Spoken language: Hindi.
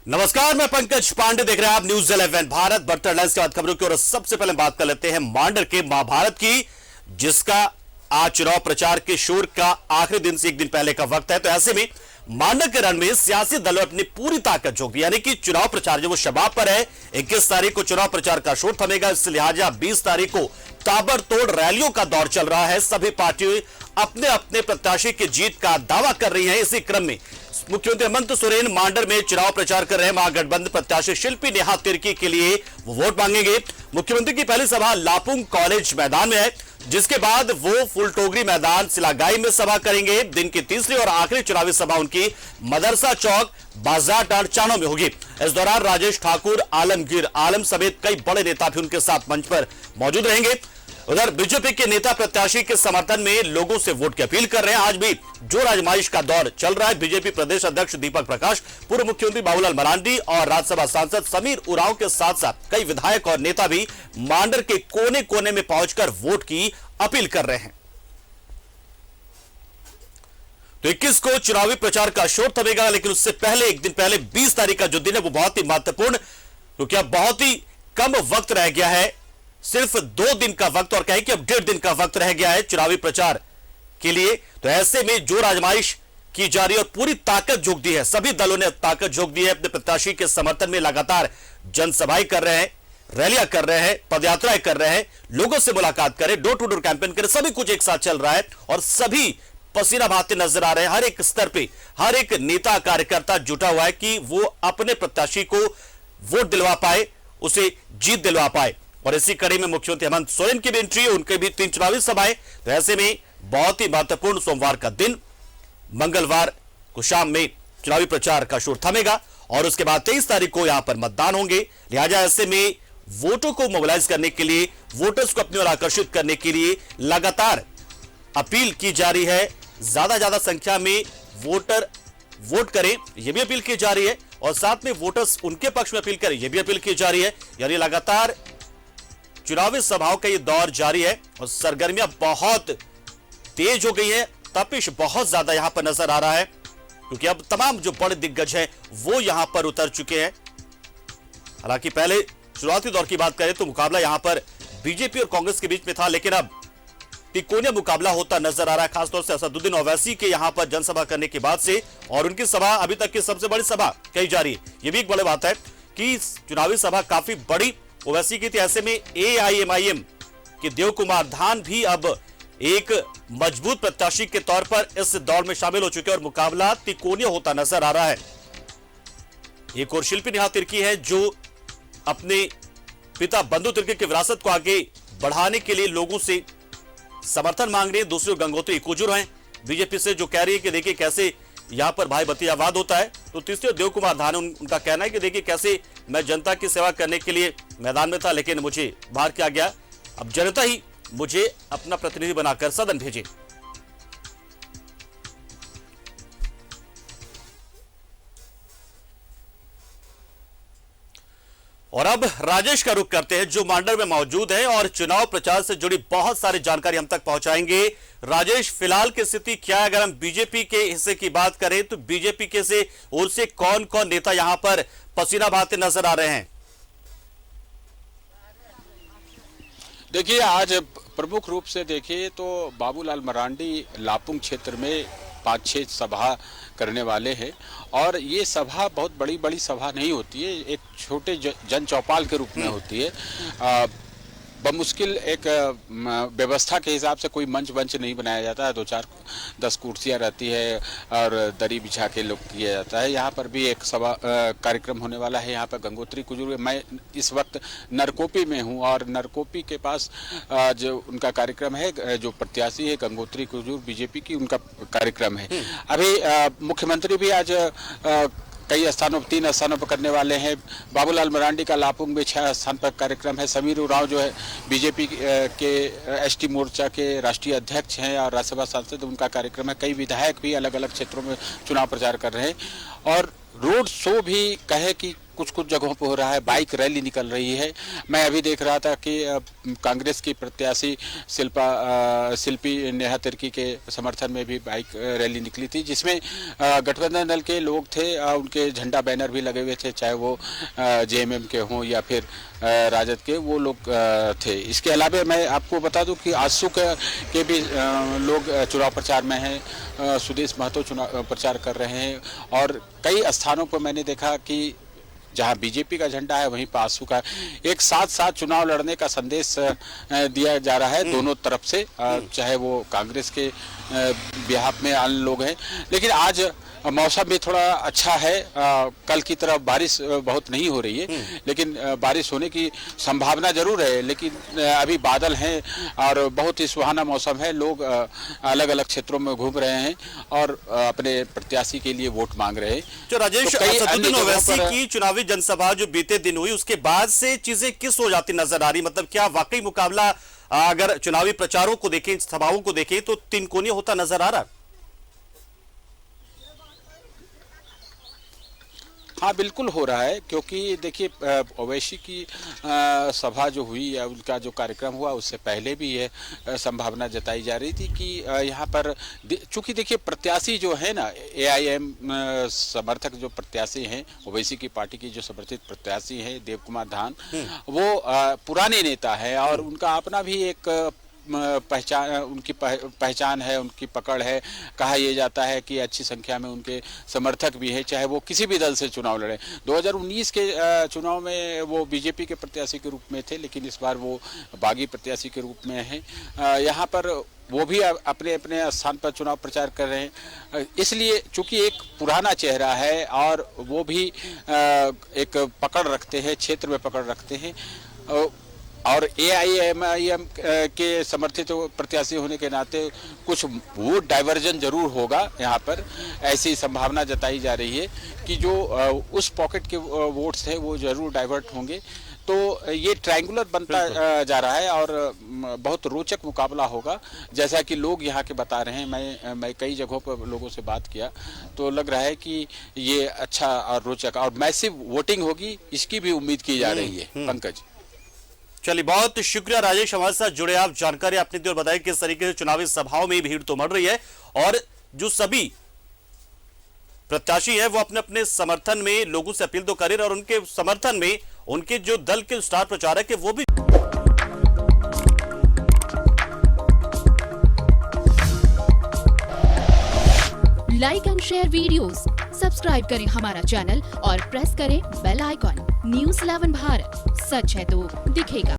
नमस्कार, मैं पंकज पांडे, देख रहे हैं आप न्यूज 11 भारत। बढ़ते हेडलाइंस के बाद खबरों की और सबसे पहले बात कर लेते हैं मांडर के महाभारत की, जिसका आज चुनाव प्रचार के शोर का आखिरी दिन से एक दिन पहले का वक्त है। तो ऐसे में मांडर के रण में सियासी दलों ने अपनी पूरी ताकत झोंक दी, यानी कि चुनाव प्रचार जो वो शबाब पर है। 21 तारीख को चुनाव प्रचार का शोर थमेगा, इस लिहाजा 20 तारीख को ताबड़तोड़ रैलियों का दौर चल रहा है। सभी पार्टियां अपने अपने प्रत्याशी की जीत का दावा कर रही हैं। इसी क्रम में मुख्यमंत्री हेमंत सोरेन मांडर में चुनाव प्रचार कर रहे हैं। महागठबंधन प्रत्याशी शिल्पी नेहा तिर्की के लिए वो वोट मांगेंगे। मुख्यमंत्री की पहली सभा लापुंग कॉलेज मैदान में है, जिसके बाद वो फुलटोगरी मैदान सिलागाई में सभा करेंगे। दिन की तीसरी और आखिरी चुनावी सभा उनकी मदरसा चौक बाजार टाड़ चाणों में होगी। इस दौरान राजेश ठाकुर, आलमगीर आलम समेत कई बड़े नेता भी उनके साथ मंच पर मौजूद रहेंगे। उधर बीजेपी के नेता प्रत्याशी के समर्थन में लोगों से वोट की अपील कर रहे हैं। आज भी जोर आजमाइश का दौर चल रहा है। बीजेपी प्रदेश अध्यक्ष दीपक प्रकाश, पूर्व मुख्यमंत्री बाबूलाल मरांडी और राज्यसभा सांसद समीर उरांव के साथ साथ कई विधायक और नेता भी मांडर के कोने कोने में पहुंचकर वोट की अपील कर रहे हैं। तो 21 को चुनावी प्रचार का शोर थमेगा, लेकिन उससे पहले एक दिन पहले 20 तारीख का जो दिन है वो बहुत ही महत्वपूर्ण, क्योंकि अब बहुत ही कम वक्त रह गया है। सिर्फ 2 दिन का वक्त, और कहें कि अब 1.5 दिन का वक्त रह गया है चुनावी प्रचार के लिए। तो ऐसे में जोर आजमाइश की जा रही है और पूरी ताकत झोंक दी है। सभी दलों ने ताकत झोंक दी है। अपने प्रत्याशी के समर्थन में लगातार जनसभाएं कर रहे हैं, रैलियां कर रहे हैं, पदयात्राएं कर रहे हैं, लोगों से मुलाकात करें, डोर टू डोर कैंपेन करें। सभी कुछ एक साथ चल रहा है और सभी पसीना बहाते नजर आ रहे हैं। हर एक स्तर पे हर एक नेता कार्यकर्ता जुटा हुआ है कि वो अपने प्रत्याशी को वोट दिलवा पाए, उसे जीत दिलवा पाए। और इसी कड़ी में मुख्यमंत्री हेमंत सोरेन की भी एंट्री है, उनके भी 3 चुनावी सभाएं। तो ऐसे में बहुत ही महत्वपूर्ण सोमवार का दिन, मंगलवार को शाम में चुनावी प्रचार का शोर थमेगा और उसके बाद 23 तारीख को यहां पर मतदान होंगे। लिहाजा ऐसे में वोटों को मोबिलाइज करने के लिए, वोटर्स को अपनी ओर आकर्षित करने के लिए लगातार अपील की जा रही है। ज्यादा संख्या में वोटर वोट करें, यह भी अपील की जा रही है, और साथ में वोटर्स उनके पक्ष में अपील करें, यह भी अपील की जा रही है। यानी लगातार चुनावी सभाओं का ये दौर जारी है और सरगर्मियां बहुत तेज हो गई है। तपिश बहुत ज्यादा यहां पर नजर आ रहा है, क्योंकि अब तमाम जो बड़े दिग्गज हैं वो यहां पर उतर चुके हैं। हालांकि पहले शुरुआती दौर की बात करें तो मुकाबला यहां पर बीजेपी और कांग्रेस के बीच में था, लेकिन अब तिकोनिया मुकाबला होता नजर आ रहा है, खासतौर से असदुद्दीन ओवैसी के यहां पर जनसभा करने के बाद से। और उनकी सभा अभी तक की सबसे बड़ी सभा कही जा रही है। यह भी एक बड़ी बात है कि चुनावी सभा काफी बड़ी ओवैसी की थी। ऐसे में AIMIM के देव कुमार धान भी अब एक मजबूत प्रत्याशी के तौर पर इस दौड़ में शामिल हो चुके हैं और मुकाबला तिकोनिया होता नजर आ रहा है। एक और शिल्पी नेहा तिर्की है, जो अपने पिता बंधु तिर्की की विरासत को आगे बढ़ाने के लिए लोगों से समर्थन मांग रही है। दूसरी ओर गंगोत्री कुजुर हैं बीजेपी से, जो कह रही है कि देखिए कैसे यहां पर भाई भतीजावाद होता है। तो तीसरे देव कुमार धान, उनका कहना है कि देखिए कैसे मैं जनता की सेवा करने के लिए मैदान में था, लेकिन मुझे बाहर किया गया। अब जनता ही मुझे अपना प्रतिनिधि बनाकर सदन भेजे। और अब राजेश का रुख करते हैं, जो मांडर में मौजूद है और चुनाव प्रचार से जुड़ी बहुत सारी जानकारी हम तक पहुंचाएंगे। राजेश, फिलहाल की स्थिति क्या है? अगर हम बीजेपी के हिस्से की बात करें तो बीजेपी के से ओर से कौन कौन नेता यहां पर पसीना बहाते नजर आ रहे हैं? देखिए, आज प्रमुख रूप से देखिए तो बाबूलाल मरांडी लापुंग क्षेत्र में 5-6 सभा करने वाले हैं। और ये सभा बहुत बड़ी सभा नहीं होती है, एक छोटे जन चौपाल के रूप में होती है। बमुश्किल एक व्यवस्था के हिसाब से कोई मंच नहीं बनाया जाता है। 2-4-10 कुर्सियां रहती है और दरी बिछा के लोग किया जाता है। यहाँ पर भी एक सभा कार्यक्रम होने वाला है। यहाँ पर गंगोत्री कुजुर, मैं इस वक्त नरकोपी में हूँ और नरकोपी के पास जो उनका कार्यक्रम है, जो प्रत्याशी है गंगोत्री कुजुर बीजेपी की, उनका कार्यक्रम है। अभी मुख्यमंत्री भी आज कई स्थानों पर 3 स्थानों पर करने वाले हैं। बाबूलाल मरांडी का लापुंग में 6 स्थान पर कार्यक्रम है। समीर उरांव जो है बीजेपी के ST मोर्चा के राष्ट्रीय अध्यक्ष हैं और राज्यसभा सांसद, उनका कार्यक्रम है। कई विधायक भी अलग अलग क्षेत्रों में चुनाव प्रचार कर रहे हैं और रोड शो भी कहे कि कुछ कुछ जगहों पर हो रहा है, बाइक रैली निकल रही है। मैं अभी देख रहा था कि कांग्रेस की प्रत्याशी शिल्पी नेहा तिर्की के समर्थन में भी बाइक रैली निकली थी, जिसमें गठबंधन दल के लोग थे, उनके झंडा बैनर भी लगे हुए थे, चाहे वो जेएमएम के हों या फिर राजद के, वो लोग थे। इसके अलावा मैं आपको बता दूं कि आजसू के भी लोग चुनाव प्रचार में हैं, सुदेश महतो चुनाव प्रचार कर रहे हैं, और कई स्थानों पर मैंने देखा कि जहां बीजेपी का झंडा है वहीं पर आजसू का। एक साथ साथ चुनाव लड़ने का संदेश दिया जा रहा है दोनों तरफ से, चाहे वो कांग्रेस के बिहाफ में अन्य लोग हैं। लेकिन आज मौसम भी थोड़ा अच्छा है, कल की तरह बारिश बहुत नहीं हो रही है, लेकिन बारिश होने की संभावना जरूर है। लेकिन अभी बादल हैं और बहुत ही सुहाना मौसम है। लोग अलग अलग क्षेत्रों में घूम रहे हैं और अपने प्रत्याशी के लिए वोट मांग रहे हैं। जो राजेश, तो असदुद्दीन ओवैसी की चुनावी जनसभा जो बीते दिन हुई, उसके बाद से चीजें किस हो जाती नजर आ रही? मतलब क्या वाकई मुकाबला, अगर चुनावी प्रचारों को देखें, सभाओं को देखें, तो तिनकोनिया होता नजर आ रहा? हाँ, बिल्कुल हो रहा है, क्योंकि देखिए ओवैसी की सभा जो हुई या उनका जो कार्यक्रम हुआ, उससे पहले भी ये संभावना जताई जा रही थी कि यहाँ पर चूंकि देखिए प्रत्याशी जो है ना, एआईएम समर्थक जो प्रत्याशी हैं, ओवैसी की पार्टी की जो समर्थित प्रत्याशी हैं देव कुमार धान, वो पुराने नेता है और उनका अपना भी एक पहचान, उनकी पहचान है, उनकी पकड़ है। कहा यह जाता है कि अच्छी संख्या में उनके समर्थक भी हैं, चाहे वो किसी भी दल से चुनाव लड़े। 2019 के चुनाव में वो बीजेपी के प्रत्याशी के रूप में थे, लेकिन इस बार वो बागी प्रत्याशी के रूप में हैं। यहाँ पर वो भी अपने अपने स्थान पर चुनाव प्रचार कर रहे हैं, इसलिए चूंकि एक पुराना चेहरा है और वो भी एक पकड़ रखते हैं, क्षेत्र में पकड़ रखते हैं, और एआईएमआईएम के समर्थित प्रत्याशी होने के नाते कुछ वोट डाइवर्जन जरूर होगा। यहाँ पर ऐसी संभावना जताई जा रही है कि जो उस पॉकेट के वोट्स हैं वो जरूर डाइवर्ट होंगे। तो ये ट्रायंगुलर बनता जा रहा है और बहुत रोचक मुकाबला होगा, जैसा कि लोग यहाँ के बता रहे हैं। मैं कई जगहों पर लोगों से बात किया तो लग रहा है कि ये अच्छा और रोचक और मैसिव वोटिंग होगी, इसकी भी उम्मीद की जा रही है। पंकज, चलिए, बहुत शुक्रिया राजेश, हमारे साथ जुड़े आप, जानकारी आपने दी और बताया किस तरीके से चुनावी सभाओं में भीड़ तो बढ़ रही है और जो सभी प्रत्याशी है वो अपने अपने समर्थन में लोगों से अपील तो कर रहे हैं और उनके समर्थन में उनके जो दल के स्टार प्रचारक है वो भी। Like and share videos, subscribe करें हमारा चैनल और प्रेस करें बेल आइकॉन। न्यूज़ 11 भारत, सच है तो दिखेगा।